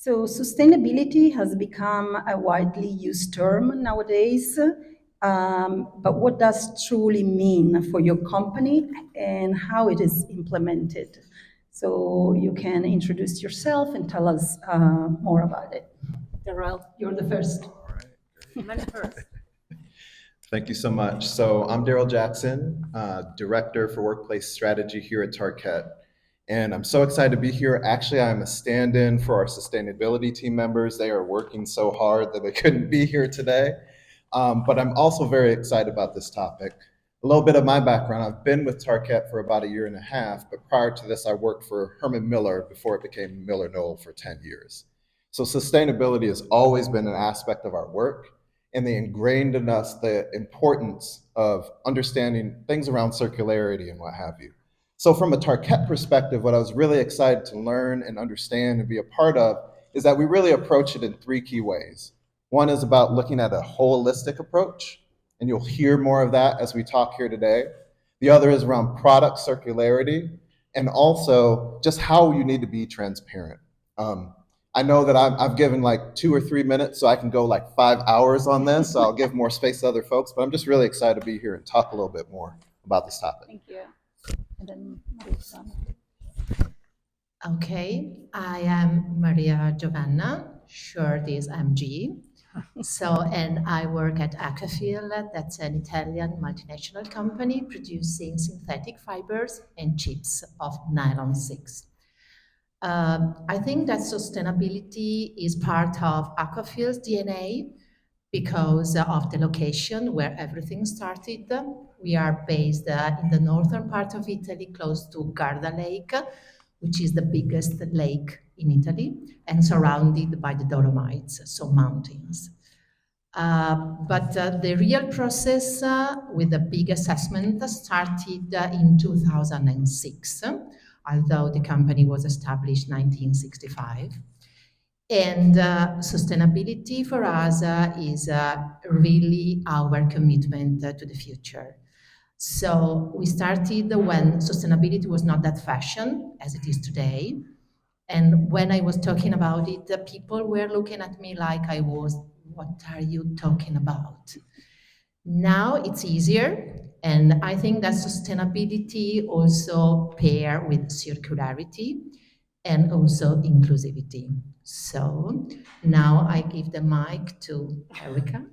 So sustainability has become a widely used term nowadays, but what does truly mean for your company and how it is implemented? So you can introduce yourself and tell us more about it. Darrell, you're the first. All right. Man first. Thank you so much. So I'm Daryl Jackson, Director for Workplace Strategy here at Target. And I'm so excited to be here. Actually, I'm a stand-in for our sustainability team members. They are working so hard that they couldn't be here today. But I'm also very excited about this topic. A little bit of my background, I've been with Target for about a year and a half, but prior to this, I worked for Herman Miller before it became Miller Knoll for 10 years. So sustainability has always been an aspect of our work, and they ingrained in us the importance of understanding things around circularity and what have you. So from a Target perspective, what I was really excited to learn and understand and be a part of is that we really approach it in three key ways. One is about looking at a holistic approach, and you'll hear more of that as we talk here today. The other is around product circularity, and also just how you need to be transparent. I know that I've given like 2 or 3 minutes, so I can go like 5 hours on this. So I'll give more space to other folks, but I'm just really excited to be here and talk a little bit more about this topic. Thank you. And then Marisa. Okay, I am Maria Giovanna, short is MG. And I work at Acafil, that's an Italian multinational company producing synthetic fibers and chips of nylon 6. I think that sustainability is part of Aquafil's DNA because of the location where everything started. We are based in the northern part of Italy, close to Garda Lake, which is the biggest lake in Italy, and surrounded by the Dolomites, so mountains. But the real process with the big assessment started in 2006, although the company was established in 1965. And sustainability for us is really our commitment to the future. So we started when sustainability was not that fashion as it is today. And when I was talking about it, the people were looking at me like I was, what are you talking about? Now it's easier. And I think that sustainability also pair with circularity and also inclusivity. So now I give the mic to Erica.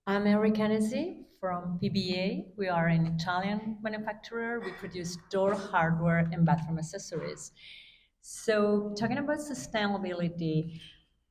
I'm Erica Nesi from S.p.A. We are an Italian manufacturer. We produce door hardware and bathroom accessories. So talking about sustainability,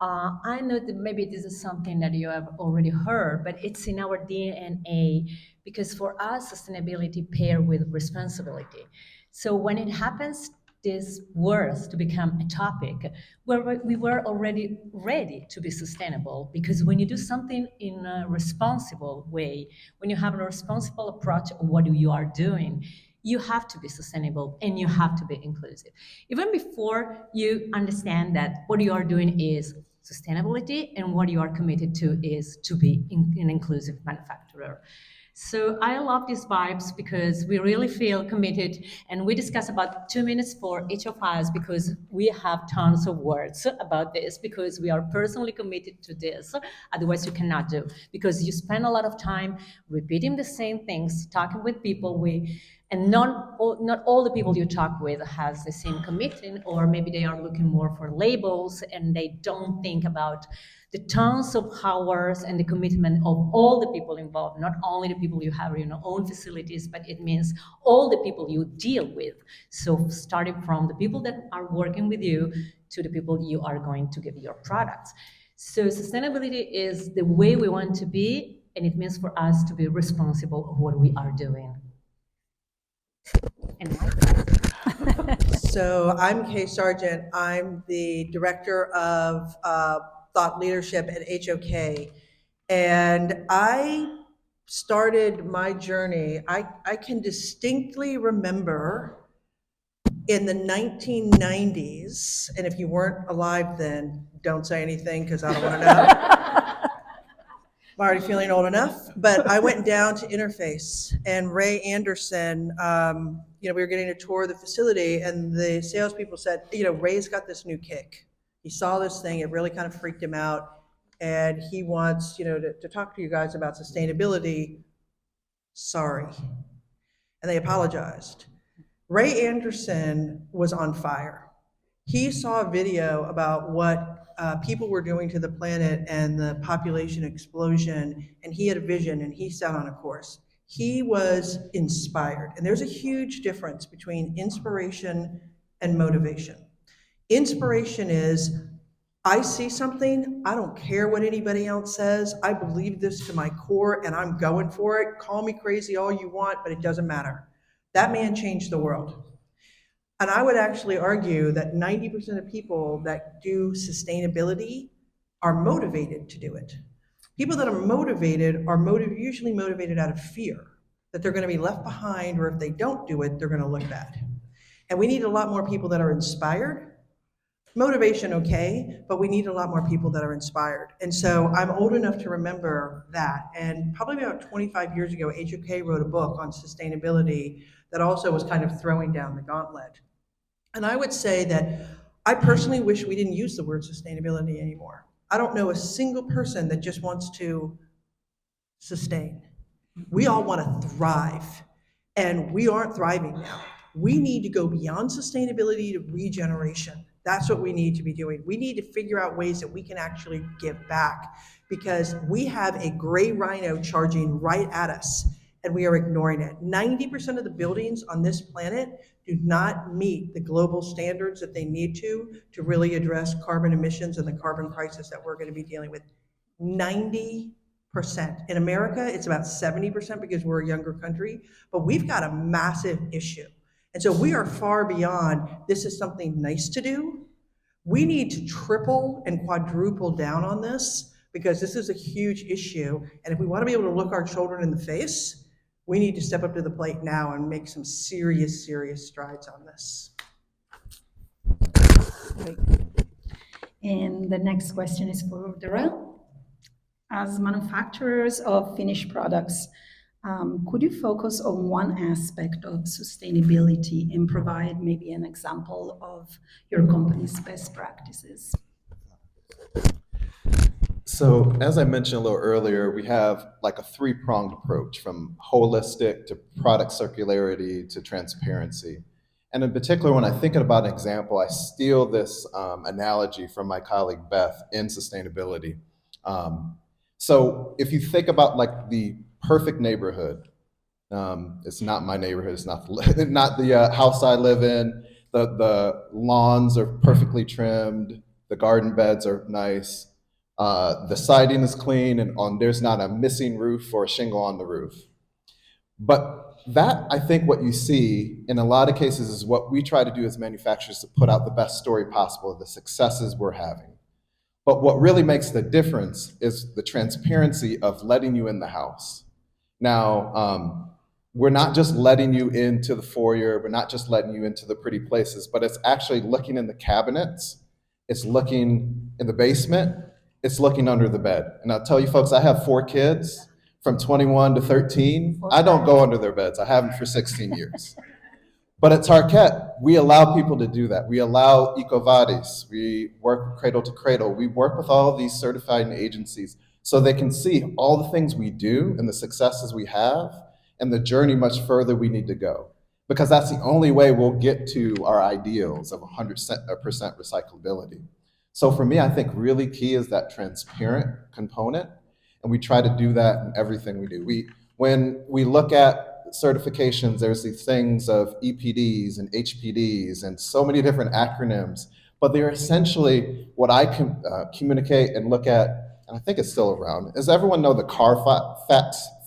I know that maybe this is something that you have already heard, but it's in our DNA because for us, sustainability pairs with responsibility. So when it happens, this worth to become a topic where we were already ready to be sustainable, because when you do something in a responsible way, when you have a responsible approach of what you are doing, you have to be sustainable and you have to be inclusive. Even before you understand that what you are doing is sustainability and what you are committed to is to be an inclusive manufacturer. So I love these vibes because we really feel committed, and we discuss about 2 minutes for each of us because we have tons of words about this because we are personally committed to this. Otherwise you cannot do, because you spend a lot of time repeating the same things, talking with people, and not all the people you talk with has the same commitment, or maybe they are looking more for labels and they don't think about the tons of hours and the commitment of all the people involved, not only the people you have in your own facilities, but it means all the people you deal with. So starting from the people that are working with you to the people you are going to give your products. So sustainability is the way we want to be, and it means for us to be responsible of what we are doing. And So I'm Kay Sargent. I'm the Director of Thought Leadership at HOK. And I started my journey, I can distinctly remember in the 1990s, and if you weren't alive then, don't say anything because I don't want to know. I'm already feeling old enough, but I went down to Interface, and Ray Anderson, we were getting a tour of the facility, and the salespeople said, Ray's got this new kick. He saw this thing, it really kind of freaked him out, and he wants, to talk to you guys about sustainability. Sorry. And they apologized. Ray Anderson was on fire. He saw a video about what people were doing to the planet and the population explosion, and he had a vision and he set on a course. He was inspired, and there's a huge difference between inspiration and motivation. Inspiration is, I see something, I don't care what anybody else says, I believe this to my core and I'm going for it. Call me crazy all you want, but it doesn't matter. That man changed the world. And I would actually argue that 90% of people that do sustainability are motivated to do it. People that are motivated are usually motivated out of fear that they're going to be left behind, or if they don't do it, they're going to look bad. And we need a lot more people that are inspired. Motivation, okay, but we need a lot more people that are inspired. And so I'm old enough to remember that. And probably about 25 years ago, HOK wrote a book on sustainability that also was kind of throwing down the gauntlet. And I would say that I personally wish we didn't use the word sustainability anymore. I don't know a single person that just wants to sustain. We all want to thrive, and we aren't thriving now. We need to go beyond sustainability to regeneration. That's what we need to be doing. We need to figure out ways that we can actually give back, because we have a gray rhino charging right at us and we are ignoring it. 90% of the buildings on this planet do not meet the global standards that they need to really address carbon emissions and the carbon crisis that we're going to be dealing with. 90%. In America, it's about 70% because we're a younger country, but we've got a massive issue. And so we are far beyond, this is something nice to do. We need to triple and quadruple down on this, because this is a huge issue. And if we want to be able to look our children in the face, we need to step up to the plate now and make some serious, serious strides on this. Great. And the next question is for Darrell. As manufacturers of finished products, could you focus on one aspect of sustainability and provide maybe an example of your company's best practices? So as I mentioned a little earlier, we have like a three-pronged approach, from holistic to product circularity to transparency. And in particular, when I'm thinking about an example, I steal this analogy from my colleague Beth in sustainability. So if you think about like the perfect neighborhood, it's not my neighborhood, it's not the house I live in, the lawns are perfectly trimmed, the garden beds are nice, the siding is clean, and there's not a missing roof or a shingle on the roof. But that, I think what you see in a lot of cases is what we try to do as manufacturers, to put out the best story possible of the successes we're having. But what really makes the difference is the transparency of letting you in the house. Now, we're not just letting you into the foyer, we're not just letting you into the pretty places, but it's actually looking in the cabinets, it's looking in the basement, it's looking under the bed. And I'll tell you folks, I have 4 kids from 21 to 13. I don't go under their beds. I haven't for 16 years. But at Tarkett, we allow people to do that. We allow EcoVadis. We work cradle to cradle. We work with all of these certifying agencies so they can see all the things we do and the successes we have and the journey much further we need to go. Because that's the only way we'll get to our ideals of 100% recyclability. So for me, I think really key is that transparent component. And we try to do that in everything we do. When we look at certifications, there's these things of EPDs and HPDs and so many different acronyms, but they're essentially what I can communicate and look at, and I think it's still around. Does everyone know the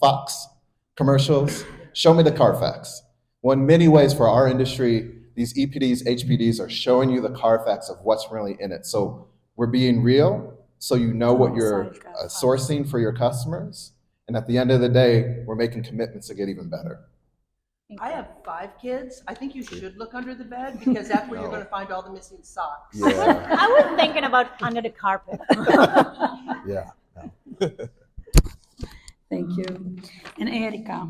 Fox commercials? Show me the Carfax. Well, in many ways for our industry, these EPDs, HPDs are showing you the Carfax of what's really in it. So we're being real, so you know what you're sourcing for your customers. And at the end of the day, we're making commitments to get even better. I have 5 kids. I think you should look under the bed, because that's where you're going to find all the missing socks. Yeah. I was thinking about under the carpet. Yeah. No. Thank you. And Erika,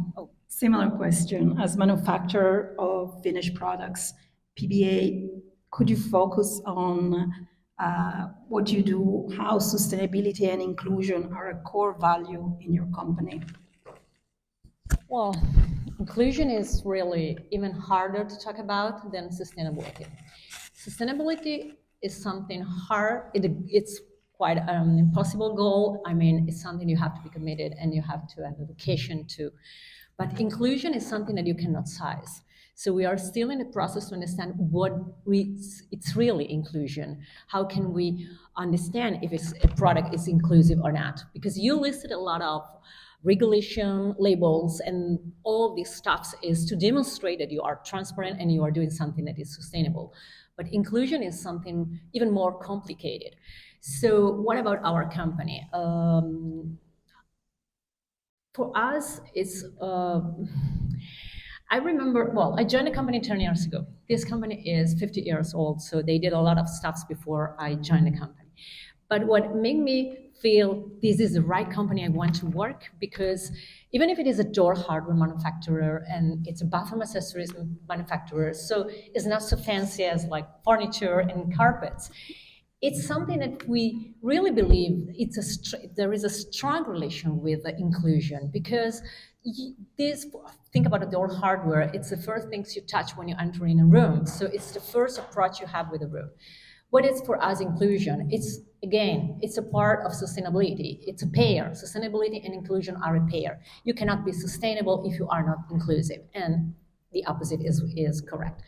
similar question. As manufacturer of finished products, PBA, could you focus on what you do, how sustainability and inclusion are a core value in your company? Well, inclusion is really even harder to talk about than sustainability. Sustainability is something hard, it's quite an impossible goal. I mean, it's something you have to be committed and you have to have a vocation to. But inclusion is something that you cannot size. So we are still in the process to understand it's really inclusion. How can we understand if a product is inclusive or not? Because you listed a lot of regulation, labels, and all these stuffs is to demonstrate that you are transparent and you are doing something that is sustainable. But inclusion is something even more complicated. So what about our company? For us, it's I remember, well, I joined the company 10 years ago. This company is 50 years old, so they did a lot of stuffs before I joined the company. But what made me feel this is the right company I want to work, because even if it is a door hardware manufacturer and it's a bathroom accessories manufacturer, so it's not so fancy as like furniture and carpets, it's something that we really believe there is a strong relation with the inclusion, because this, think about the door hardware, it's the first things you touch when you enter in a room, so it's the first approach you have with a room. What is for us inclusion? It's a part of sustainability. It's a pair. Sustainability and inclusion are a pair. You cannot be sustainable if you are not inclusive, and the opposite is correct.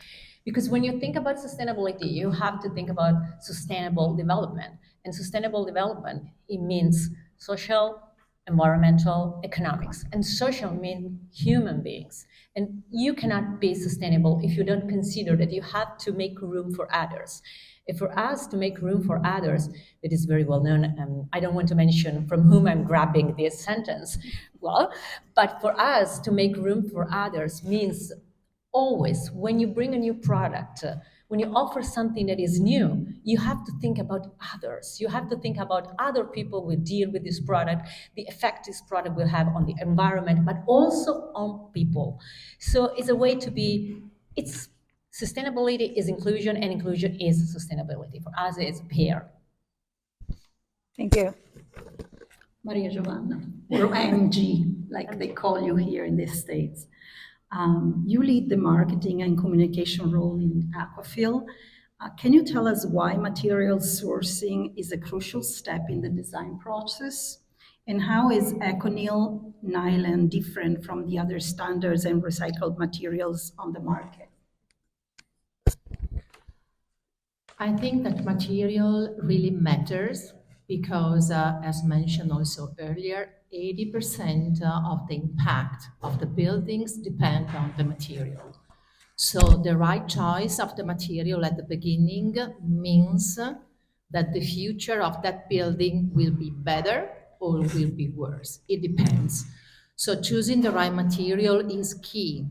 Because when you think about sustainability, you have to think about sustainable development. And sustainable development, it means social, environmental, economics. And social means human beings. And you cannot be sustainable if you don't consider that you have to make room for others. If for us to make room for others, it is very well known. I don't want to mention from whom I'm grabbing this sentence. Well, but for us to make room for others means always when you bring a new product, when you offer something that is new, you have to think about others. You have to think about other people will deal with this product, the effect this product will have on the environment, but also on people. So it's a way to be, it's sustainability is inclusion and inclusion is sustainability. For us, it's a pair. Thank you. Maria Giovanna, or MG, like they call you here in the States. You lead the marketing and communication role in Aquafil. Can you tell us why material sourcing is a crucial step in the design process? And how is Econyl nylon different from the other standards and recycled materials on the market? I think that material really matters because, as mentioned also earlier, 80% of the impact of the buildings depend on the material. So the right choice of the material at the beginning means that the future of that building will be better or will be worse. It depends. So choosing the right material is key.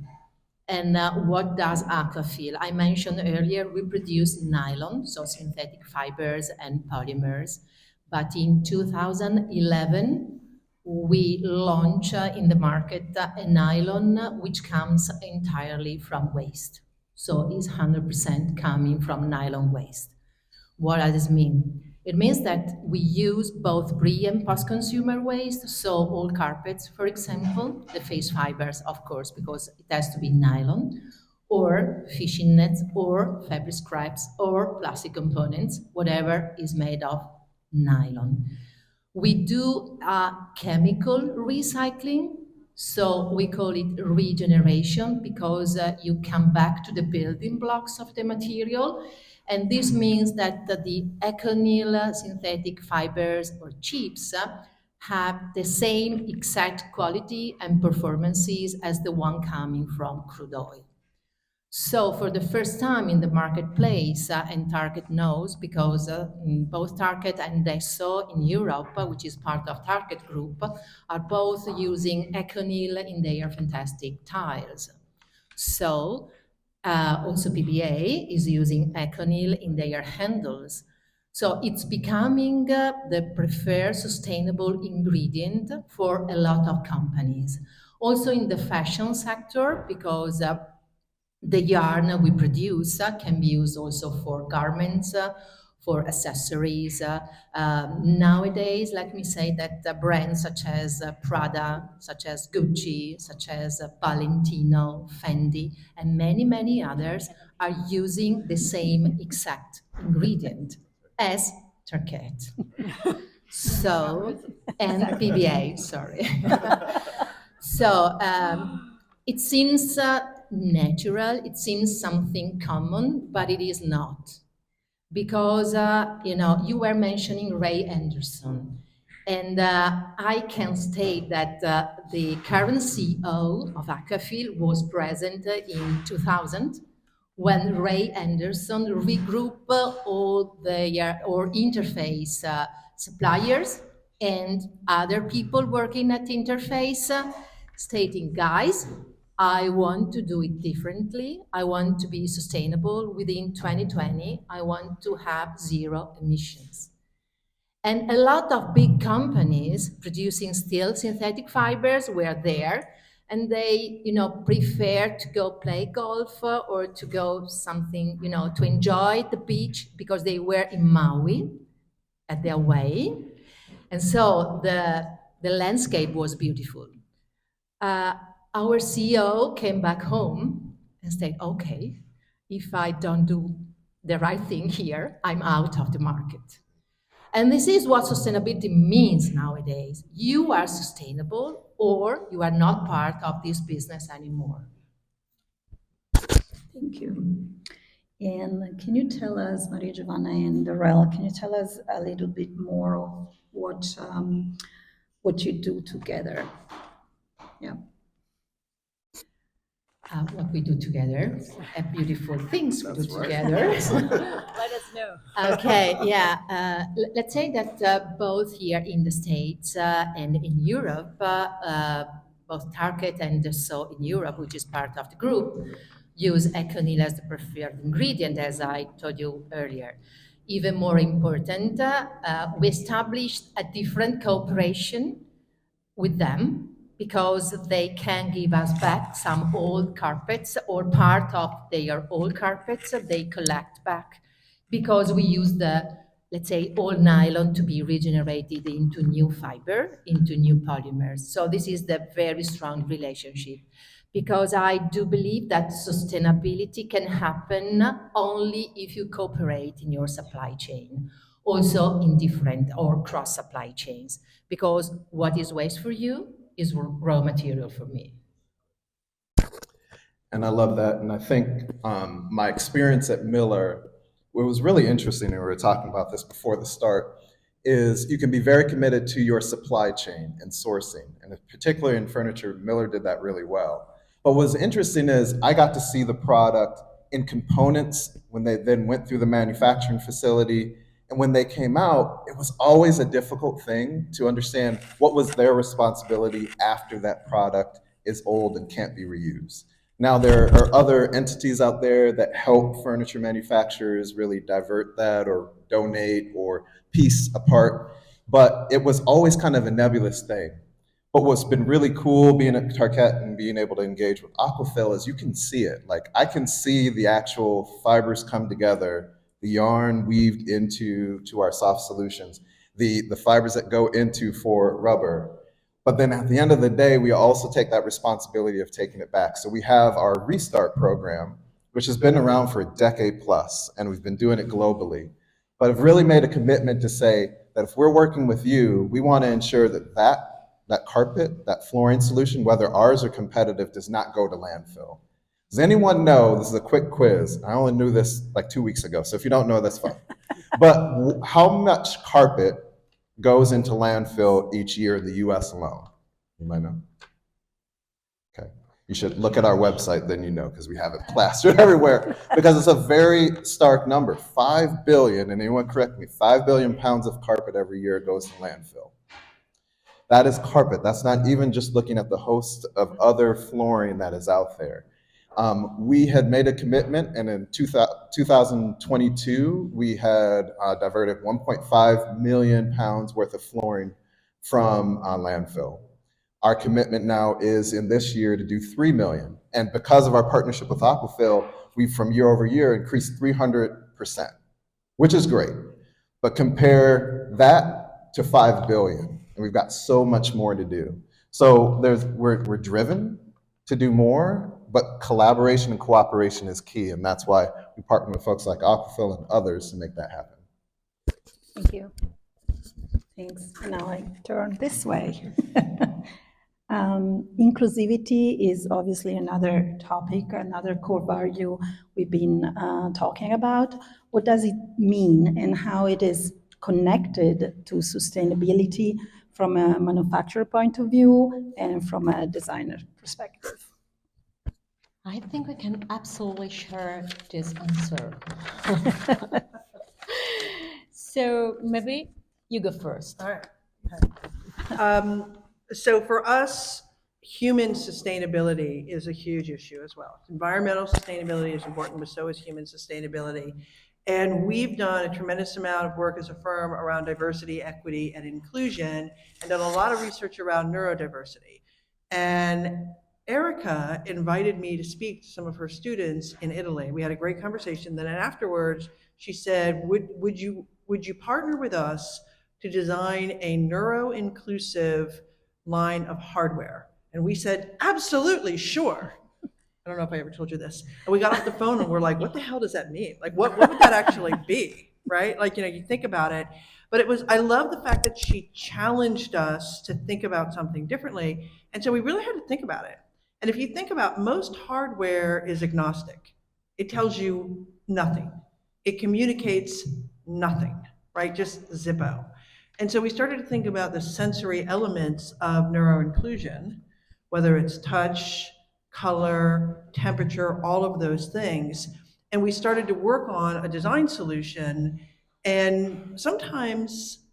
And what does Aquafil? I mentioned earlier we produce nylon, so synthetic fibers and polymers. But in 2011, we launch in the market a nylon which comes entirely from waste. So it's 100% coming from nylon waste. What does this mean? It means that we use both pre and post-consumer waste, so all carpets, for example, the face fibers, of course, because it has to be nylon, or fishing nets, or fabric scraps, or plastic components, whatever is made of nylon. We do chemical recycling, so we call it regeneration because you come back to the building blocks of the material. And this means that the Econyl synthetic fibers or chips have the same exact quality and performances as the one coming from crude oil. So for the first time in the marketplace, and Target knows because both Target and Desso in Europe, which is part of Target Group, are both using Econyl in their fantastic tiles. So also PBA is using Econyl in their handles. So it's becoming the preferred sustainable ingredient for a lot of companies. Also in the fashion sector, because the yarn we produce can be used also for garments, for accessories. Nowadays, let me say that brands such as Prada, such as Gucci, such as Valentino, Fendi, and many, many others are using the same exact ingredient as Turquette. So, and PBA, sorry. So it seems natural, it seems something common, but it is not. Because, you were mentioning Ray Anderson. And I can state that the current CEO of Aquafil was present in 2000 when Ray Anderson regrouped all their or interface suppliers and other people working at interface, stating, guys, I want to do it differently. I want to be sustainable within 2020. I want to have zero emissions. And a lot of big companies producing still synthetic fibers were there, and they, prefer to go play golf or to go something, to enjoy the beach because they were in Maui at their way. And so the landscape was beautiful. Uh, our CEO came back home and said, okay, if I don't do the right thing here, I'm out of the market. And this is what sustainability means nowadays. You are sustainable or you are not part of this business anymore. Thank you. And can you tell us, Maria Giovanna and Darrell, can you tell us a little bit more of what you do together? Yeah. What we do together, beautiful things we do That's right. together. Let us know. Okay, yeah. Let's say that both here in the States and in Europe, both Target and so in Europe, which is part of the group, use econyl as the preferred ingredient, as I told you earlier. Even more important, we established a different cooperation with them because they can give us back some old carpets or part of their old carpets they collect back because we use the, let's say, old nylon to be regenerated into new fiber, into new polymers. So this is the very strong relationship because I do believe that sustainability can happen only if you cooperate in your supply chain, also in different or cross supply chains, because what is waste for you is raw material for me. And I love that. And I think my experience at Miller, what was really interesting, and we were talking about this before the start, is you can be very committed to your supply chain and sourcing. And particularly in furniture, Miller did that really well. But what's interesting is I got to see the product in components when they then went through the manufacturing facility. And when they came out, it was always a difficult thing to understand what was their responsibility after that product is old and can't be reused. Now, there are other entities out there that help furniture manufacturers really divert that or donate or piece apart, but it was always kind of a nebulous thing. But what's been really cool being at Tarkett and being able to engage with Aquafil is you can see it. Like I can see the actual fibers come together, the yarn weaved into our soft solutions, the fibers that go into for rubber. But then at the end of the day, we also take that responsibility of taking it back. So we have our Restart program, which has been around for a decade plus, and we've been doing it globally. But I've really made a commitment to say that if we're working with you, we want to ensure that that carpet, that flooring solution, whether ours or competitive, does not go to landfill. Does anyone know, this is a quick quiz, I only knew this like 2 weeks ago, so if you don't know, that's fine. But how much carpet goes into landfill each year in the US alone? You might know. Okay. You should look at our website, then you know, because we have it plastered everywhere. Because it's a very stark number. 5 billion, and anyone correct me, 5 billion pounds of carpet every year goes to landfill. That is carpet. That's not even just looking at the host of other flooring that is out there. We had made a commitment, and in 2022, we had diverted 1.5 million pounds worth of flooring from landfill. Our commitment now is in this year to do 3 million. And because of our partnership with Aquafil, we've from year over year increased 300%, which is great. But compare that to 5 billion, and we've got so much more to do. So we're driven to do more, but collaboration and cooperation is key, and that's why we partner with folks like Aquafil and others to make that happen. Thank you. Thanks. Now I turn this way. Inclusivity is obviously another topic, another core value we've been talking about. What does it mean and how it is connected to sustainability from a manufacturer point of view and from a designer perspective? I think we can absolutely share this answer. So maybe you go first. All right. So for us, human sustainability is a huge issue as well. Environmental sustainability is important, but so is human sustainability. And we've done a tremendous amount of work as a firm around diversity, equity, and inclusion, and done a lot of research around neurodiversity. And Erica invited me to speak to some of her students in Italy. We had a great conversation. Then afterwards, she said, would you partner with us to design a neuro-inclusive line of hardware? And we said, absolutely, sure. I don't know if I ever told you this. And we got off the phone and we're like, what the hell does that mean? Like, what would that actually be, right? Like, you think about it. But I love the fact that she challenged us to think about something differently. And so we really had to think about it. And if you think about, most hardware is agnostic. It tells you nothing. It communicates nothing, right? Just Zippo. And so we started to think about the sensory elements of neuroinclusion, whether it's touch, color, temperature, all of those things. And we started to work on a design solution. And sometimes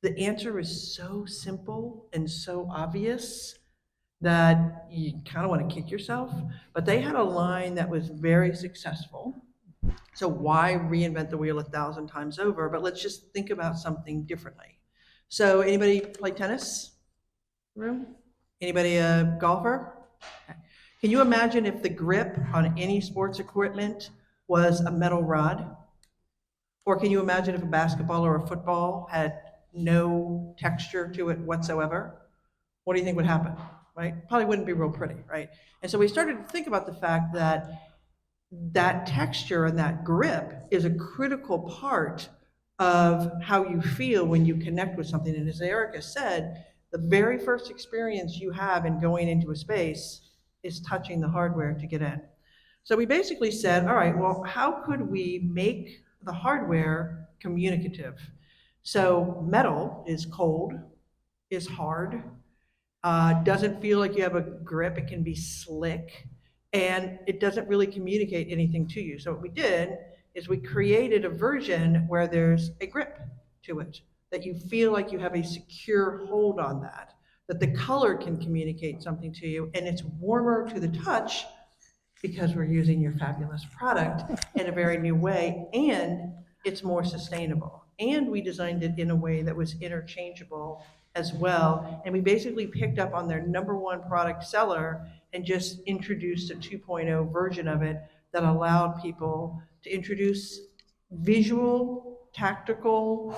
the answer is so simple and so obvious that you kind of want to kick yourself. But they had a line that was very successful. So why reinvent the wheel 1,000 times over? But let's just think about something differently. So anybody play tennis? Room? Anybody a golfer? Okay. Can you imagine if the grip on any sports equipment was a metal rod? Or can you imagine if a basketball or a football had no texture to it whatsoever? What do you think would happen, right? Probably wouldn't be real pretty, right? And so we started to think about the fact that that texture and that grip is a critical part of how you feel when you connect with something. And as Erica said, the very first experience you have in going into a space is touching the hardware to get in. So we basically said, all right, well, how could we make the hardware communicative? So metal is cold, is hard, doesn't feel like you have a grip. It can be slick, and it doesn't really communicate anything to you. So what we did is we created a version where there's a grip to it, that you feel like you have a secure hold on that the color can communicate something to you, and it's warmer to the touch because we're using your fabulous product in a very new way, and it's more sustainable. And we designed it in a way that was interchangeable as well. And we basically picked up on their #1 product seller and just introduced a 2.0 version of it that allowed people to introduce visual, tactical,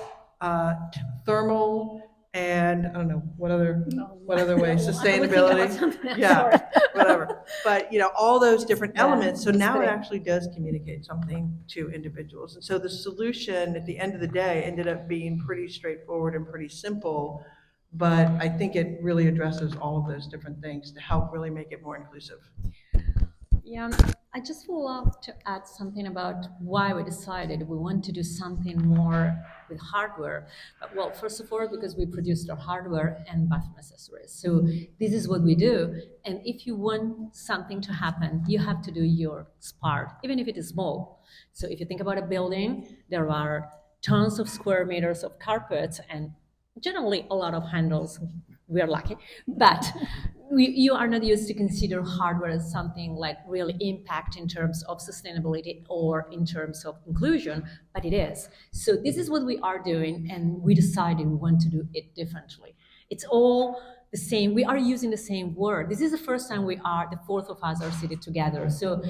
thermal, and I don't know, what other way, sustainability. Yeah, whatever. But all those different elements. So now it actually does communicate something to individuals. And so the solution at the end of the day ended up being pretty straightforward and pretty simple. But I think it really addresses all of those different things to help really make it more inclusive. Yeah, I just would love to add something about why we decided we want to do something more with hardware. Well, first of all, because we produce our hardware and bathroom accessories. So this is what we do. And if you want something to happen, you have to do your part, even if it is small. So if you think about a building, there are tons of square meters of carpet and generally a lot of handles We are lucky, but you are not used to consider hardware as something like really impact in terms of sustainability or in terms of inclusion, but it is. So this is what we are doing, and we decided we want to do it differently. It's all the same. We are using the same word. This is the first time the fourth of us are seated together. So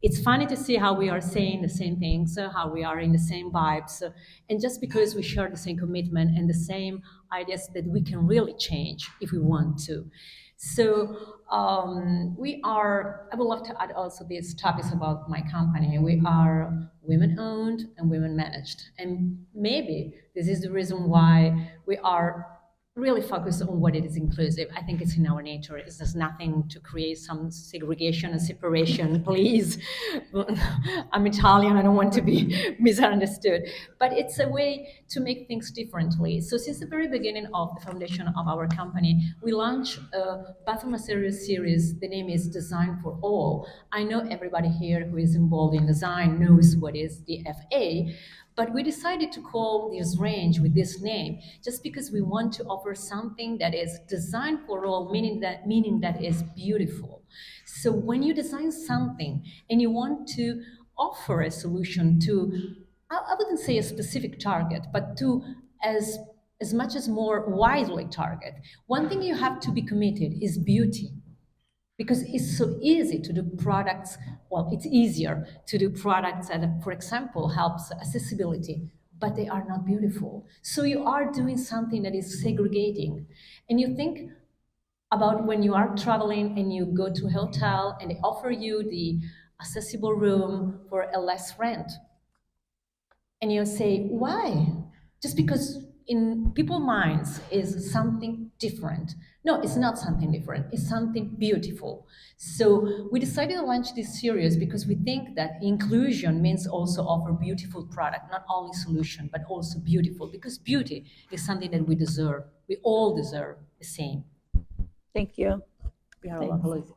it's funny to see how we are saying the same things, how we are in the same vibes, and just because we share the same commitment and the same ideas that we can really change if we want to. So I would love to add also these topics about my company. We are women owned and women managed. And maybe this is the reason why we are really focused on what it is inclusive. I think it's in our nature. It's just nothing to create some segregation and separation, please. I'm Italian, I don't want to be misunderstood. But it's a way to make things differently. So since the very beginning of the foundation of our company, we launched a bathroom materials series. The name is Design for All. I know everybody here who is involved in design knows what is the FA, but we decided to call this range with this name just because we want to offer something that is designed for all, meaning that is beautiful. So when you design something and you want to offer a solution to, I wouldn't say a specific target, but to as much as more widely target, one thing you have to be committed is beauty, because it's so easy to do products. Well, it's easier to do products that, for example, helps accessibility, but they are not beautiful. So you are doing something that is segregating. And you think about when you are traveling and you go to a hotel and they offer you the accessible room for a less rent. And you say, why? Just because in people's minds is something different. No, it's not something different. It's something beautiful. So we decided to launch this series because we think that inclusion means also offer beautiful product, not only solution, but also beautiful, because beauty is something that we deserve. We all deserve the same. Thank you. Thanks.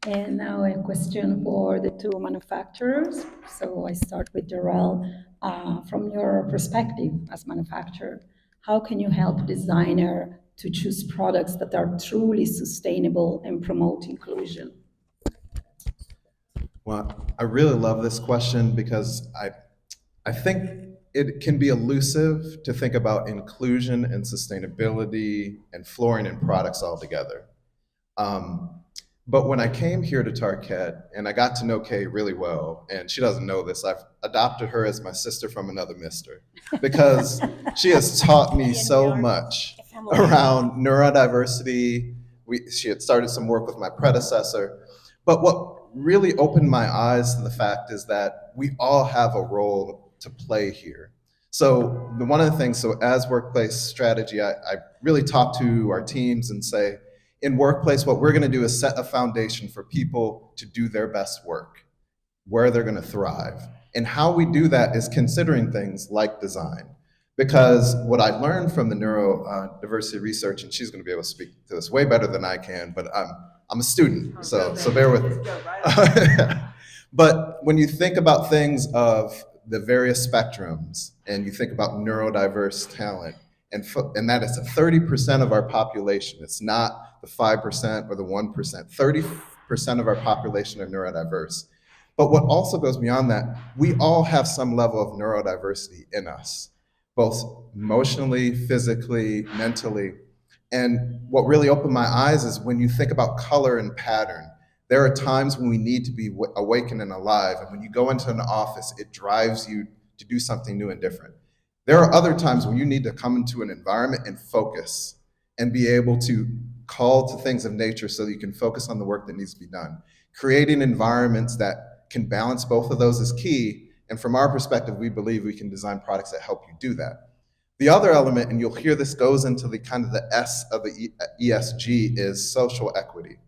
And now a question for the two manufacturers. So I start with Darrell. From your perspective as manufacturer, how can you help designer to choose products that are truly sustainable and promote inclusion? Well, I really love this question because I think it can be elusive to think about inclusion and sustainability and flooring and products all together. But when I came here to Tarket and I got to know Kay really well, and she doesn't know this, I've adopted her as my sister from another mister because she has taught me so much around neurodiversity. She had started some work with my predecessor. But what really opened my eyes to the fact is that we all have a role to play here. So one of the things, so as workplace strategy, I really talk to our teams and say, in workplace, what we're going to do is set a foundation for people to do their best work, where they're going to thrive. And how we do that is considering things like design. Because what I learned from the neurodiversity research, and she's going to be able to speak to this way better than I can, but I'm a student, so bear with me. But when you think about things of the various spectrums, and you think about neurodiverse talent, and that is 30% of our population. It's not the 5% or the 1%. 30% of our population are neurodiverse. But what also goes beyond that, we all have some level of neurodiversity in us, both emotionally, physically, mentally. And what really opened my eyes is when you think about color and pattern, there are times when we need to be awakened and alive. And when you go into an office, it drives you to do something new and different. There are other times when you need to come into an environment and focus and be able to call to things of nature so that you can focus on the work that needs to be done. Creating environments that can balance both of those is key. And from our perspective, we believe we can design products that help you do that. The other element, and you'll hear this goes into the kind of the S of the ESG, is social equity.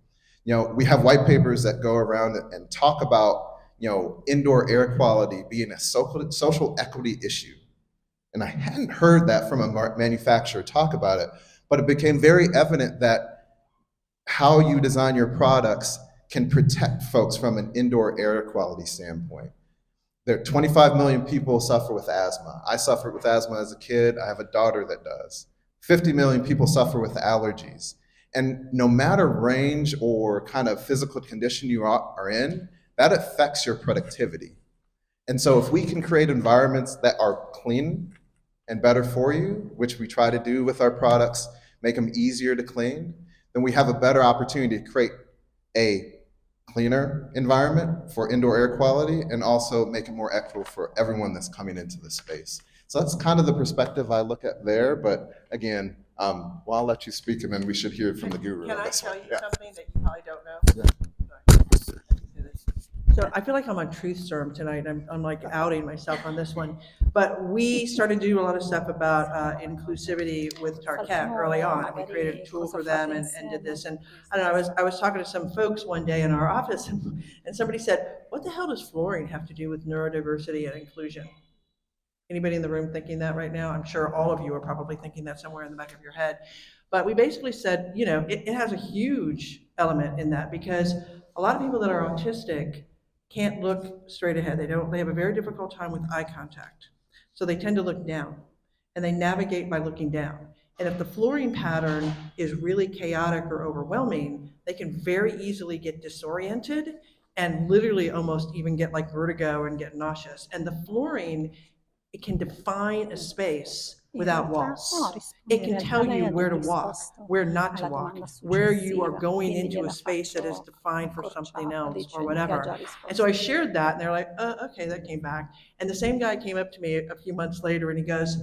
We have white papers that go around and talk about, indoor air quality being a social equity issue. And I hadn't heard that from a manufacturer talk about it, but it became very evident that how you design your products can protect folks from an indoor air quality standpoint. There are 25 million people suffer with asthma. I suffered with asthma as a kid. I have a daughter that does. 50 million people suffer with allergies. And no matter range or kind of physical condition you are in, that affects your productivity. And so if we can create environments that are clean and better for you, which we try to do with our products, make them easier to clean, then we have a better opportunity to create a cleaner environment for indoor air quality and also make it more equitable for everyone that's coming into the space. So that's kind of the perspective I look at there. But again, well, I'll let you speak and then we should hear from the guru. Can on I this tell one. you Yeah. something that you probably don't know? Yeah. So I feel like I'm on Truth Serum tonight. I'm like outing myself on this one. But we started to do a lot of stuff about inclusivity with Target early on. And we created a tool for them and did this. And I don't know, I was talking to some folks one day in our office and somebody said, what the hell does fluorine have to do with neurodiversity and inclusion? Anybody in the room thinking that right now? I'm sure all of you are probably thinking that somewhere in the back of your head. But we basically said, you know, it has a huge element in that because a lot of people that are autistic can't look straight ahead. They have a very difficult time with eye contact. So they tend to look down and they navigate by looking down. And if the fluorine pattern is really chaotic or overwhelming, they can very easily get disoriented and literally almost even get like vertigo and get nauseous. And the fluorine, it can define a space without walls. It can tell you where to walk, where not to walk, where you are going into a space that is defined for something else or whatever. And so I shared that and they're like, okay, that came back. And the same guy came up to me a few months later and he goes,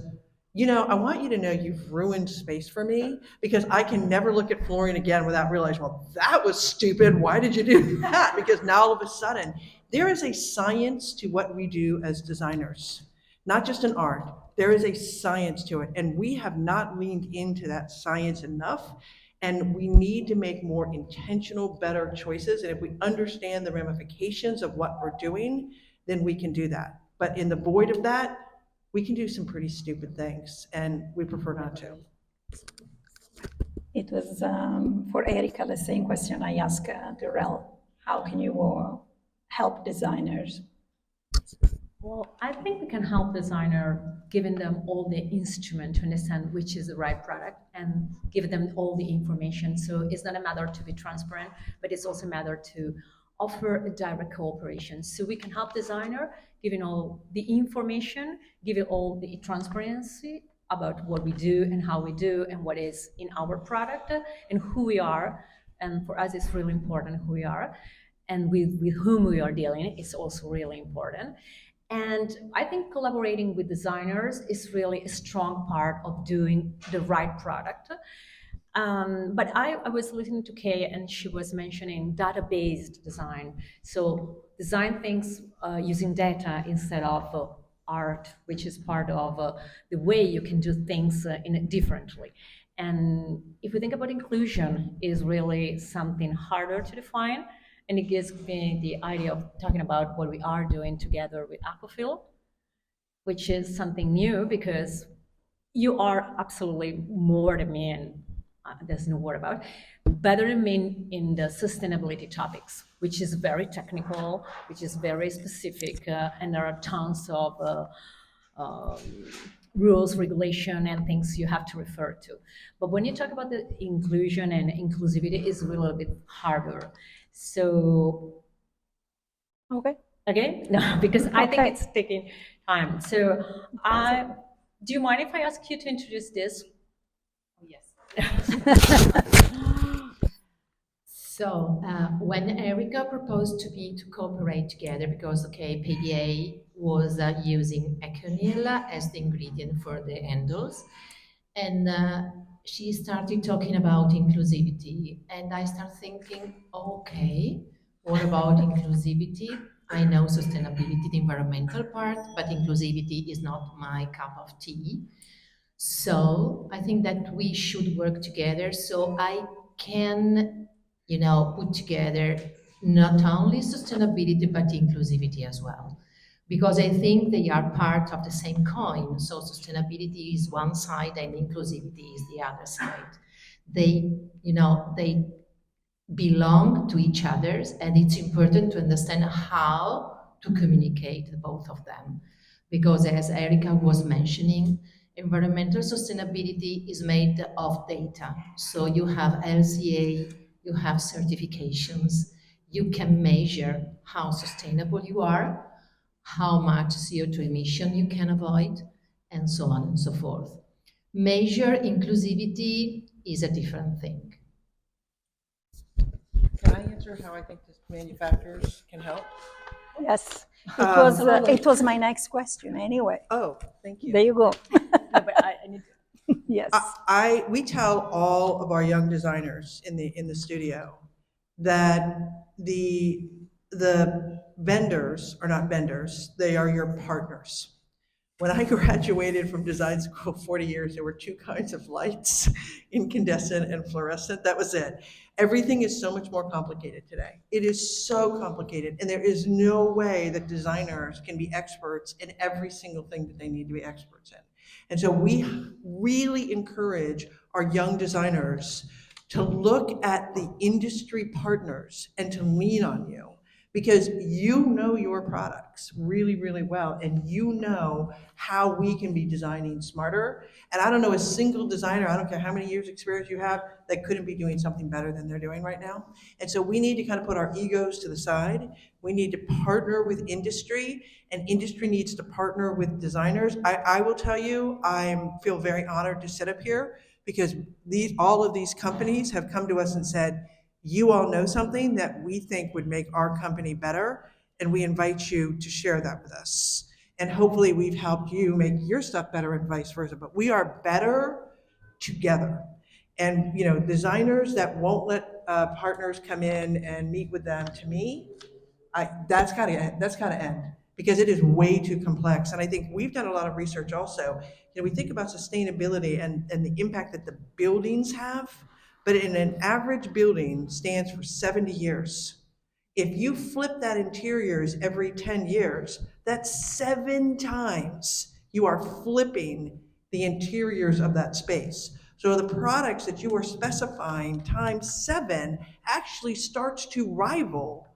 you know, I want you to know you've ruined space for me because I can never look at fluorine again without realizing, well, that was stupid. Why did you do that? Because now all of a sudden, there is a science to what we do as designers, not just an art. There is a science to it. And we have not leaned into that science enough. And we need to make more intentional, better choices. And if we understand the ramifications of what we're doing, then we can do that. But in the void of that, we can do some pretty stupid things, and we prefer not to. It was for Erica the same question I asked Darrell. How can you help designers? Well, I think we can help designer giving them all the instrument to understand which is the right product and give them all the information. So it's not a matter to be transparent, but it's also a matter to offer a direct cooperation. So we can help designer giving all the information, giving all the transparency about what we do and how we do and what is in our product and who we are. And for us, it's really important who we are. And with whom we are dealing is also really important. And I think collaborating with designers is really a strong part of doing the right product. But I was listening to Kay and she was mentioning data-based design. So design things using data instead of art, which is part of the way you can do things in it differently. And if we think about inclusion, is really something harder to define. And it gives me the idea of talking about what we are doing together with Aquafil, which is something new because you are absolutely more than me, and there's no word about, better than me in the sustainability topics, which is very technical, which is very specific, and there are tons of rules, regulation, and things you have to refer to. But when you talk about the inclusion and inclusivity, it's a little bit harder. So, Okay. okay, no, because I think Okay. it's taking time. So, do you mind if I ask you to introduce this? Yes. So when Erica proposed to me to cooperate together, because PBA was using econyl as the ingredient for the handles, and she started talking about inclusivity, and I started thinking, okay, what about inclusivity? I know sustainability, the environmental part, but inclusivity is not my cup of tea. So I think that we should work together so I can, put together not only sustainability but inclusivity as well. Because I think they are part of the same coin. So sustainability is one side and inclusivity is the other side. They belong to each other, and it's important to understand how to communicate both of them. Because as Erica was mentioning, Environmental sustainability is made of data. So you have LCA, you have certifications, you can measure how sustainable you are, how much CO2 emission you can avoid, and so on and so forth. Measure inclusivity is a different thing. Can I answer how I think this manufacturers can help? Yes, Absolutely. it was my next question anyway. Oh, thank you. There you go. No, but I need to. Yes. We tell all of our young designers in the studio that the vendors are not vendors, they are your partners. When I graduated from design school 40 years, there were two kinds of lights, incandescent and fluorescent. That was it. Everything is so much more complicated today. It is so complicated, and there is no way that designers can be experts in every single thing that they need to be experts in. And so we really encourage our young designers to look at the industry partners and to lean on you, because you know your products really, really well, and you know how we can be designing smarter. And I don't know a single designer, I don't care how many years experience you have, that couldn't be doing something better than they're doing right now. And so we need to kind of put our egos to the side. We need to partner with industry, and industry needs to partner with designers. I will tell you, I feel very honored to sit up here, because all of these companies have come to us and said, you all know something that we think would make our company better, and we invite you to share that with us. And hopefully we've helped you make your stuff better and vice versa, but we are better together. And designers that won't let partners come in and meet with them, to me, that's gotta end, because it is way too complex. And I think we've done a lot of research also. We think about sustainability and the impact that the buildings have, but in an average building stands for 70 years. If you flip that interiors every 10 years, that's 7 times you are flipping the interiors of that space. So the products that you are specifying times 7 actually starts to rival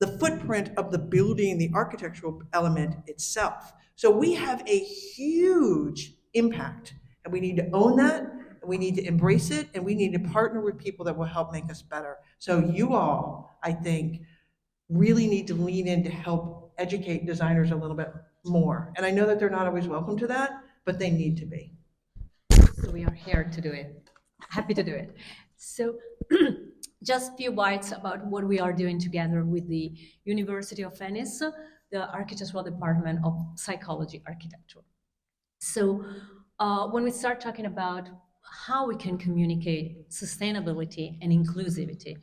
the footprint of the building, the architectural element itself. So we have a huge impact, and we need to own that, and we need to embrace it, and we need to partner with people that will help make us better. So you all, I think, really need to lean in to help educate designers a little bit more. And I know that they're not always welcome to that, but they need to be. So we are here to do it. Happy to do it. So just a few words about what we are doing together with the University of Venice, the Architectural Department of Psychology Architecture. So when we start talking about how we can communicate sustainability and inclusivity,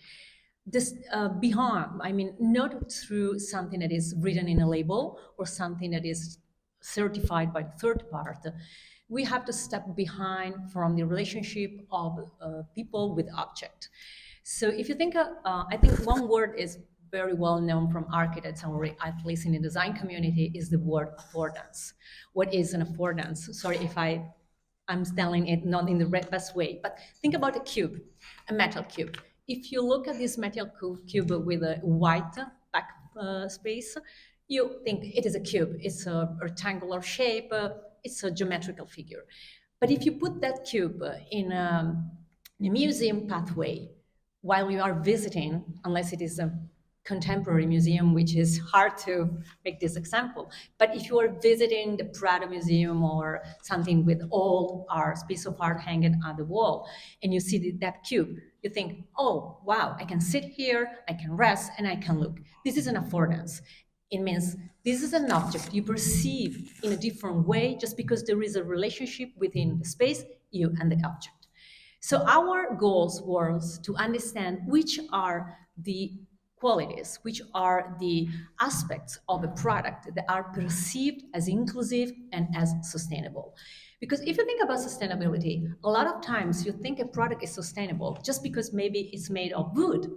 this beyond, I mean, not through something that is written in a label or something that is certified by the third part. We have to step behind from the relationship of people with object. So if you think, I think one word is very well known from architects and at least in the design community is the word affordance. What is an affordance? Sorry if I'm telling it not in the best way, but think about a cube, a metal cube. If you look at this metal cube with a white back space, you think it is a cube. It's a rectangular shape. It's a geometrical figure. But if you put that cube in a museum pathway while you are visiting, unless it is a contemporary museum, which is hard to make this example. But if you are visiting the Prado Museum or something with old art, piece of art hanging on the wall, and you see that cube, you think, oh, wow, I can sit here, I can rest, and I can look. This is an affordance. It means this is an object you perceive in a different way just because there is a relationship within the space, you and the object. So our goals was to understand which are the qualities, which are the aspects of a product that are perceived as inclusive and as sustainable. Because if you think about sustainability, a lot of times you think a product is sustainable just because maybe it's made of wood,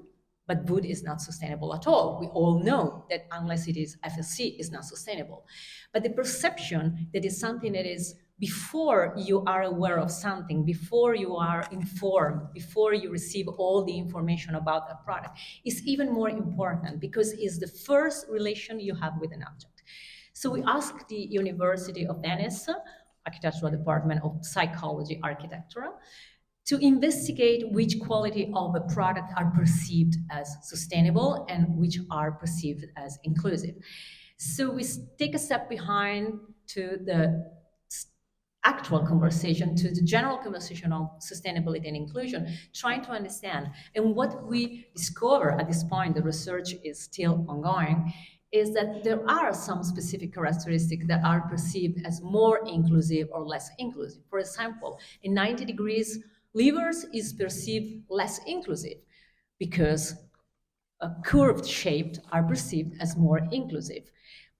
but wood is not sustainable at all. We all know that unless it is FSC, it's not sustainable. But the perception that is something that is before you are aware of something, before you are informed, before you receive all the information about a product, is even more important because it's the first relation you have with an object. So we asked the University of Venice architectural department of psychology architectural, to investigate which quality of a product are perceived as sustainable and which are perceived as inclusive. So we take a step behind to the actual conversation, to the general conversation of sustainability and inclusion, trying to understand. And what we discover at this point, the research is still ongoing, is that there are some specific characteristics that are perceived as more inclusive or less inclusive. For example, in 90 degrees, levers is perceived less inclusive because curved shaped are perceived as more inclusive.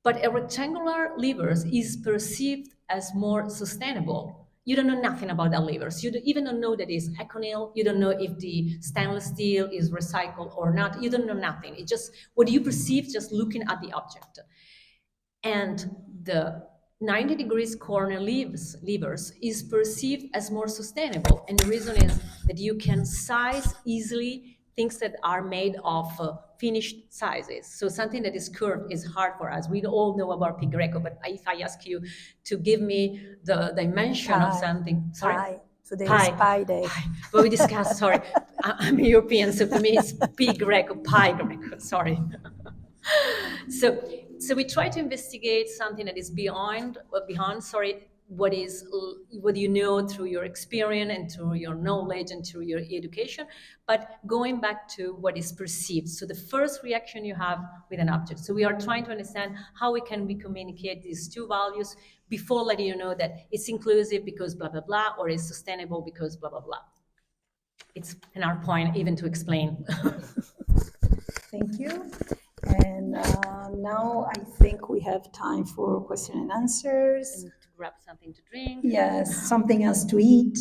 But a rectangular levers is perceived as more sustainable. You don't know nothing about the levers. You even don't know that it's Econyl. You don't know if the stainless steel is recycled or not. You don't know nothing. It's just what you perceive just looking at the object. And the 90 degrees corner levers is perceived as more sustainable. And the reason is that you can size easily things that are made of finished sizes. So something that is curved is hard for us. We all know about Pi Greco, but if I ask you to give me the dimension of something, sorry? Pi. Today is Pi Day. Pi. But we discussed, sorry, I'm European, so for me it's Pi Greco, sorry. So we try to investigate something that is beyond what you know through your experience and through your knowledge and through your education, but going back to what is perceived. So the first reaction you have with an object. So we are trying to understand how we communicate these two values before letting you know that it's inclusive because blah, blah, blah, or it's sustainable because blah, blah, blah. It's an art point even to explain. Thank you. And now I think we have time for question and answers. And to grab something to drink. Yes, something else to eat.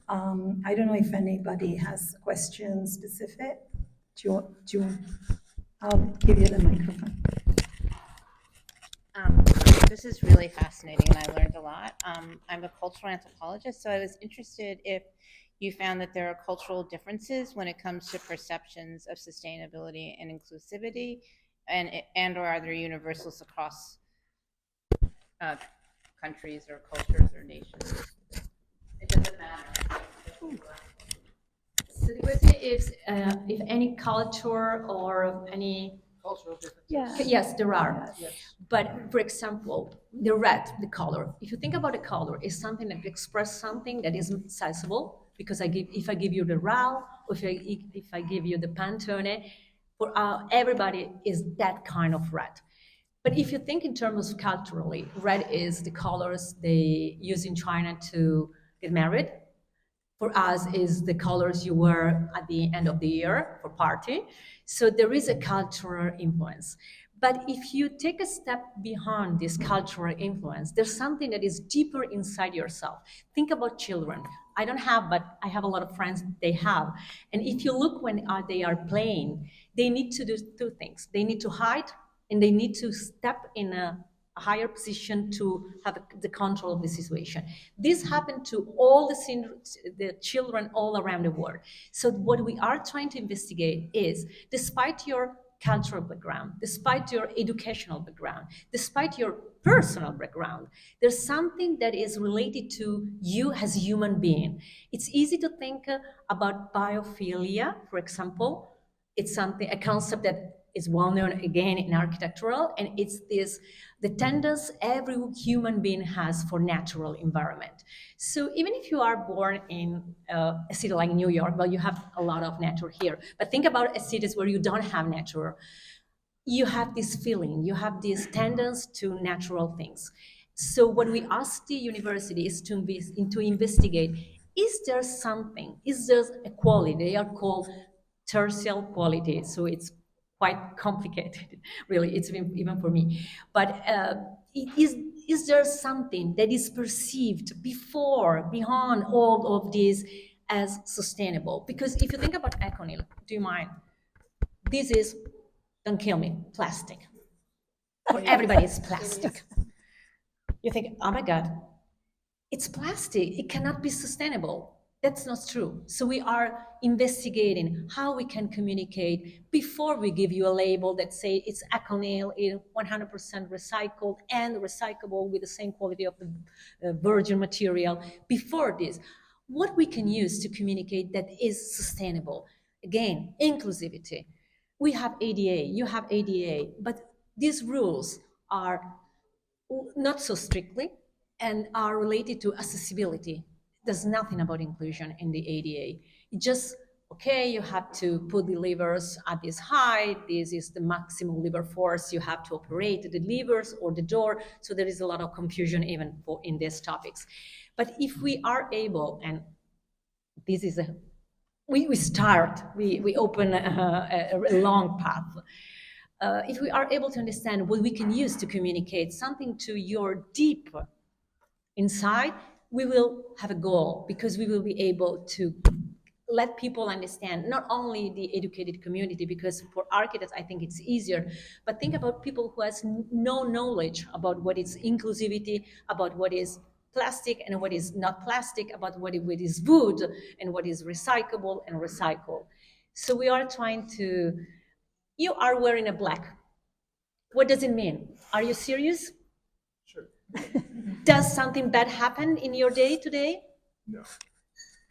I don't know if anybody has questions specific. I'll give you the microphone. This is really fascinating, and I learned a lot. I'm a cultural anthropologist, so I was interested if you found that there are cultural differences when it comes to perceptions of sustainability and inclusivity, and or are there universals across countries or cultures or nations? It doesn't matter. So the question is if any culture or any Cultural differences. Yeah. yes, there are. Yes. But for example, the red, the color. If you think about a color, is something that expresses something that is sizable. Because if I give you the RAL, or if I give you the Pantone, for everybody is that kind of red. But if you think in terms of culturally, red is the colors they use in China to get married. For us is the colors you wear at the end of the year for party. So there is a cultural influence. But if you take a step beyond this cultural influence, there's something that is deeper inside yourself. Think about children. I don't have, but I have a lot of friends, they have. And if you look when they are playing, they need to do two things. They need to hide and they need to step in a higher position to have the control of the situation. This happened to all the children all around the world. So what we are trying to investigate is, despite your cultural background, despite your educational background, despite your personal background, there's something that is related to you as a human being. It's easy to think about biophilia, for example. It's a concept that is well known again in architectural, and it's the tendency every human being has for natural environment. So even if you are born in a city like New York, well, you have a lot of nature here, but think about a cities where you don't have nature. You have this feeling, you have this tendency to natural things. So what we ask the university is to investigate, is there something, is there a quality? They are called tertial quality, so it's quite complicated, really, it's even for me. But is there something that is perceived beyond all of this as sustainable? Because if you think about Econyl, do you mind? This is, don't kill me, plastic. For everybody, it's plastic. You think, oh my God, it's plastic. It cannot be sustainable. That's not true. So we are investigating how we can communicate before we give you a label that say it's Aconyl, it's 100% recycled and recyclable with the same quality of the virgin material. Before this, what we can use to communicate that is sustainable. Again, inclusivity. We have ADA, you have ADA, but these rules are not so strictly and are related to accessibility. There's nothing about inclusion in the ADA. It just, okay, you have to put the levers at this height. This is the maximum lever force you have to operate the levers or the door. So there is a lot of confusion even in these topics. But if we are able, and this is we open a long path. If we are able to understand what we can use to communicate something to your deep inside, we will have a goal because we will be able to let people understand, not only the educated community, because for architects I think it's easier, but think about people who has no knowledge about what is inclusivity, about what is plastic and what is not plastic, about what is wood and what is recyclable and recycled. So we are trying to, you are wearing a black. What does it mean? Are you serious? Sure. Does something bad happen in your day today? No.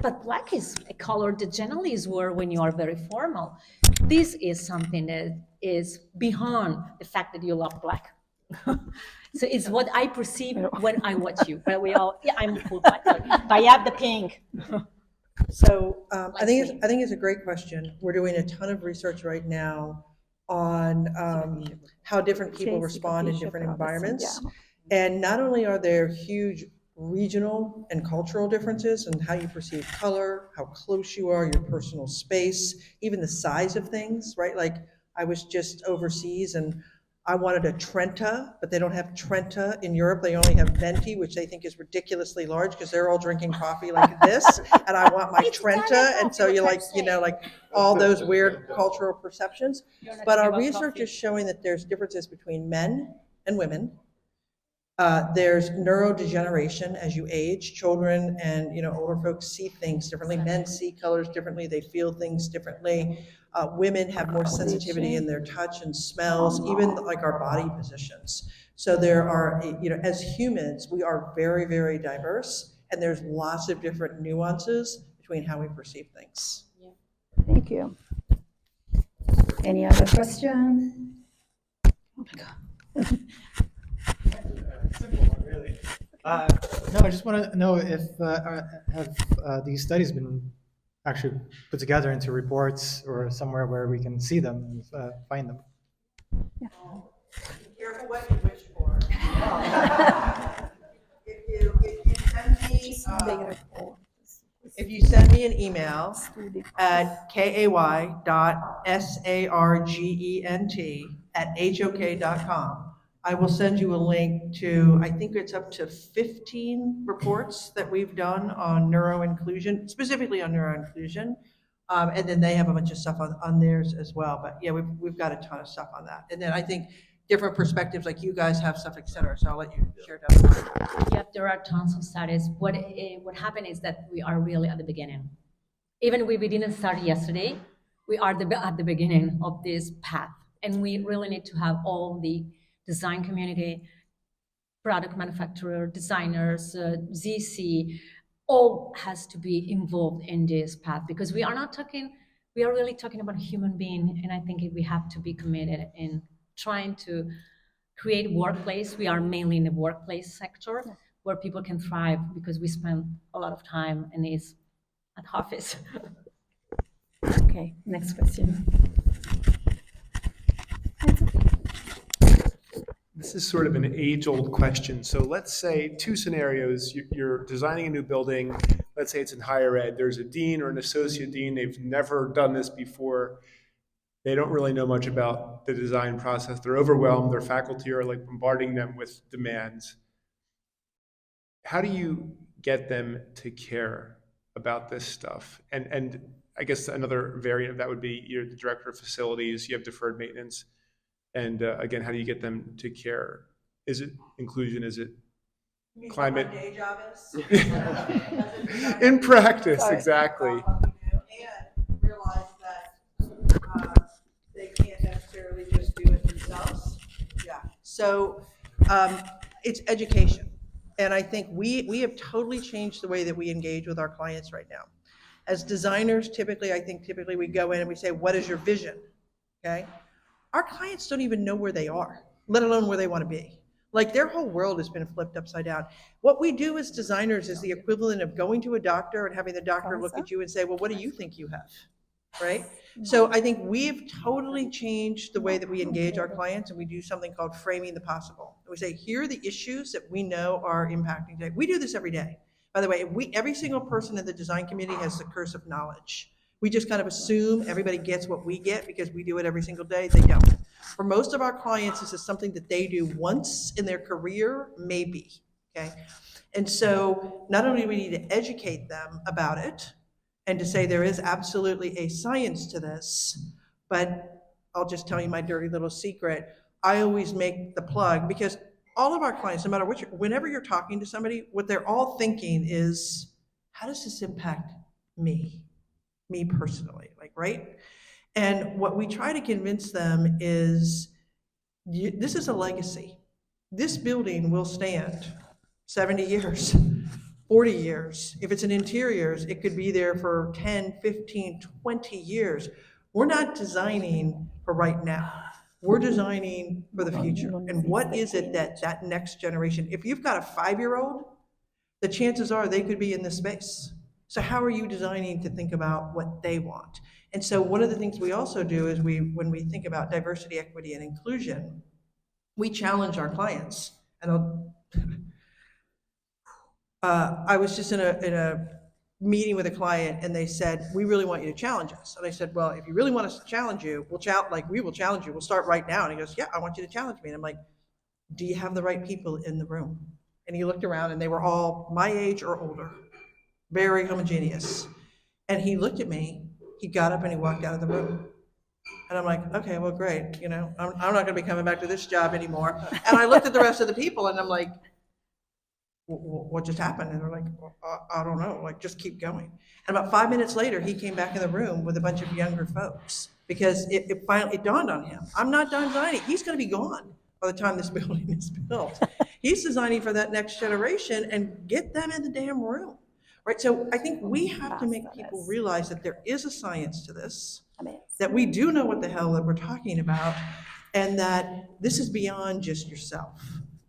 But black is a color that generally is worn when you are very formal. This is something that is beyond the fact that you love black. So it's what I perceive when I watch you. But we all, yeah, I'm full black. But I have the pink. So I think it's a great question. We're doing a ton of research right now on how different people respond in different environments. And not only are there huge regional and cultural differences in how you perceive color, how close you are, your personal space, even the size of things, right? Like I was just overseas and I wanted a Trenta, but they don't have Trenta in Europe. They only have Venti, which they think is ridiculously large because they're all drinking coffee like this. And I want my Trenta. And so you're like, you know, like all those weird cultural perceptions. But our research is showing that there's differences between men and women. There's neurodegeneration as you age. Children and older folks see things differently. Men see colors differently. They feel things differently. Women have more sensitivity in their touch and smells, even like our body positions. So there are, as humans, we are very, very diverse, and there's lots of different nuances between how we perceive things. Yeah. Thank you. Any other question? Oh my God. Simple one, really. No, I just want to know if have these studies been actually put together into reports or somewhere where we can see them and find them? Careful what you wish for. If you send me an email at kay.sargent@hok.com, I will send you a link to, I think it's up to 15 reports that we've done on neuroinclusion, specifically on neuroinclusion. And then they have a bunch of stuff on theirs as well. But yeah, we've got a ton of stuff on that. And then I think different perspectives, like you guys have stuff, et cetera. So I'll let you share that. Yep, there are tons of studies. What happened is that we are really at the beginning. Even we didn't start yesterday, we are at the beginning of this path. And we really need to have all the design community, product manufacturer, designers, ZC, all has to be involved in this path because we are really talking about a human being. And I think we have to be committed in trying to create workplace. We are mainly in the workplace sector where people can thrive because we spend a lot of time and is at office. Okay, next question. This is sort of an age-old question. So let's say two scenarios. You're designing a new building. Let's say it's in higher ed. There's a dean or an associate dean. They've never done this before. They don't really know much about the design process. They're overwhelmed. Their faculty are like bombarding them with demands. How do you get them to care about this stuff? And I guess another variant of that would be you're the director of facilities. You have deferred maintenance. And again, how do you get them to care? Is it inclusion? Is it climate. Day job is. In practice, exactly. And realize that they can't necessarily just do it themselves. Yeah. So it's education. And I think we have totally changed the way that we engage with our clients right now. As designers, typically we go in and we say, what is your vision? Okay. Our clients don't even know where they are, let alone where they want to be. Like their whole world has been flipped upside down. What we do as designers is the equivalent of going to a doctor and having the doctor look at you and say, well, what do you think you have? Right? So I think we've totally changed the way that we engage our clients, and we do something called framing the possible. And we say, here are the issues that we know are impacting today. We do this every day. By the way, every single person in the design community has the curse of knowledge. We just kind of assume everybody gets what we get because we do it every single day. They don't. For most of our clients, this is something that they do once in their career, maybe, okay? And so not only do we need to educate them about it and to say there is absolutely a science to this, but I'll just tell you my dirty little secret. I always make the plug because all of our clients, no matter what, whenever you're talking to somebody, what they're all thinking is, how does this impact me personally, like, right? And what we try to convince them is this is a legacy. This building will stand 70 years, 40 years. If it's an interiors, it could be there for 10, 15, 20 years. We're not designing for right now. We're designing for the future. And what is it that next generation, if you've got a 5-year-old, the chances are they could be in this space. So how are you designing to think about what they want? And so one of the things we also do is when we think about diversity, equity, and inclusion, we challenge our clients. And I was just in a meeting with a client, and they said, we really want you to challenge us. And I said, well, if you really want us to challenge you, we will challenge you. We'll start right now. And he goes, yeah, I want you to challenge me. And I'm like, do you have the right people in the room? And he looked around, and they were all my age or older, very homogeneous. And he looked at me, he got up and he walked out of the room. And I'm like, okay, well, great. You know, I'm not gonna be coming back to this job anymore. And I looked at the rest of the people and I'm like, what just happened? And they're like, well, I don't know, like, just keep going. And about 5 minutes later, he came back in the room with a bunch of younger folks because it finally dawned on him. I'm not done designing. He's gonna be gone by the time this building is built. He's designing for that next generation and get them in the damn room. Right, so I think we have to make people realize that there is a science to this, that we do know what the hell that we're talking about, and that this is beyond just yourself.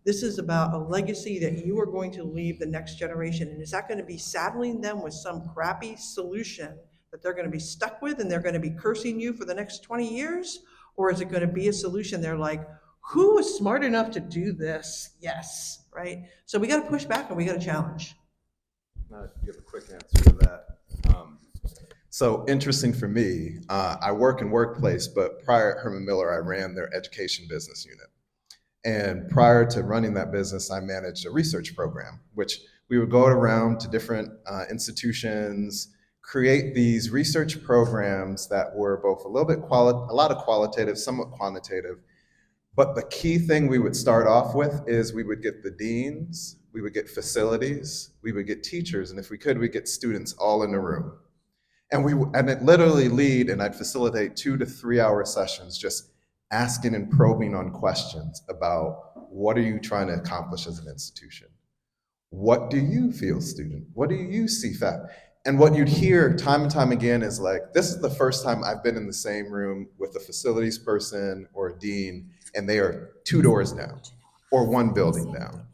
This is about a legacy that you are going to leave the next generation. And is that going to be saddling them with some crappy solution that they're going to be stuck with and they're going to be cursing you for the next 20 years? Or is it going to be a solution they're like, who is smart enough to do this? Yes, right? So we got to push back and we got to challenge. Give a quick answer to that. So interesting for me, I work in workplace, but prior at Herman Miller, I ran their education business unit. And prior to running that business, I managed a research program, which we would go around to different institutions, create these research programs that were both a lot of qualitative, somewhat quantitative. But the key thing we would start off with is we would get the deans, we would get facilities, we would get teachers, and if we could, we'd get students all in the room. And it literally lead, and I'd facilitate 2 to 3 hour sessions just asking and probing on questions about what are you trying to accomplish as an institution? What do you feel, student? What do you see, fact? And what you'd hear time and time again is like, this is the first time I've been in the same room with a facilities person or a dean, and they are 2 doors down or 1 building down.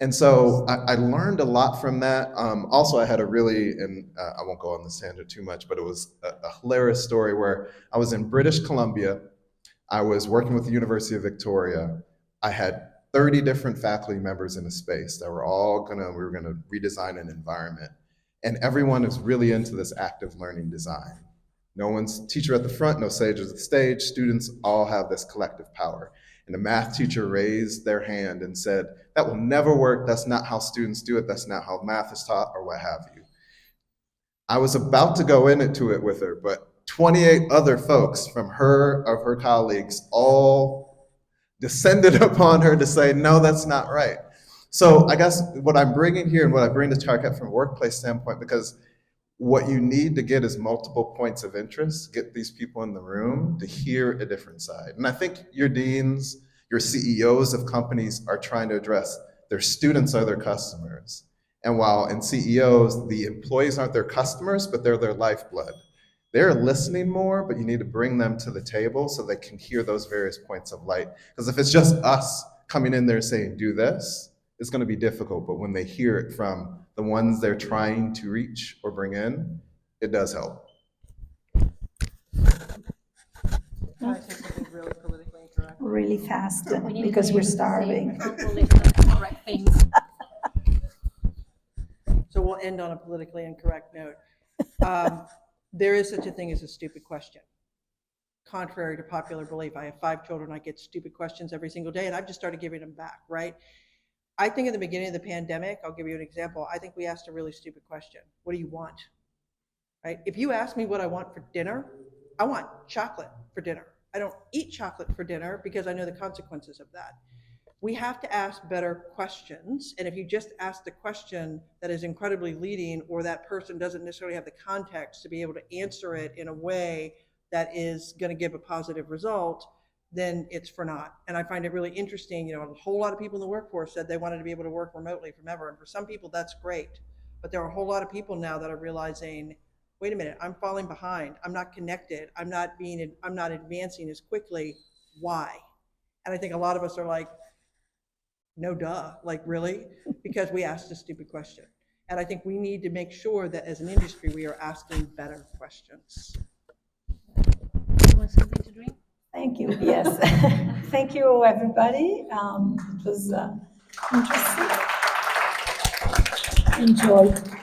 And so I learned a lot from that. Also, I had a really, and I won't go on this tangent too much, but it was a hilarious story where I was in British Columbia. I was working with the University of Victoria. I had 30 different faculty members in a space that we were gonna redesign an environment. And everyone is really into this active learning design. No one's teacher at the front, no sage at the stage. Students all have this collective power. And the math teacher raised their hand and said, that will never work. That's not how students do it. That's not how math is taught, or what have you. I was about to go into it with her, but 28 other folks of her colleagues all descended upon her to say, no, that's not right. So I guess what I'm bringing here and what I bring to Target from a workplace standpoint, because what you need to get is multiple points of interest, get these people in the room to hear a different side. And I think your deans, your CEOs of companies are trying to address their students are their customers. And while in CEOs, the employees aren't their customers, but they're their lifeblood. They're listening more, but you need to bring them to the table so they can hear those various points of light. Because if it's just us coming in there saying, do this, it's going to be difficult. But when they hear it from the ones they're trying to reach or bring in, it does help. Can I say something really politically incorrect? Really fast, We need because to we're say starving. politically correct things. So we'll end on a politically incorrect note. There is such a thing as a stupid question. Contrary to popular belief, I have 5 children. I get stupid questions every single day, and I've just started giving them back, right? I think at the beginning of the pandemic, I'll give you an example. I think we asked a really stupid question. What do you want? Right? If you ask me what I want for dinner, I want chocolate for dinner. I don't eat chocolate for dinner because I know the consequences of that. We have to ask better questions. And if you just ask the question that is incredibly leading, or that person doesn't necessarily have the context to be able to answer it in a way that is going to give a positive result, then it's for naught. And I find it really interesting, a whole lot of people in the workforce said they wanted to be able to work remotely from ever. And for some people, that's great. But there are a whole lot of people now that are realizing, wait a minute, I'm falling behind. I'm not connected. I'm not advancing as quickly. Why? And I think a lot of us are like, no duh, like really? Because we asked a stupid question. And I think we need to make sure that as an industry, we are asking better questions. You want something to drink? Thank you, yes. Thank you, everybody. It was interesting. Enjoyed.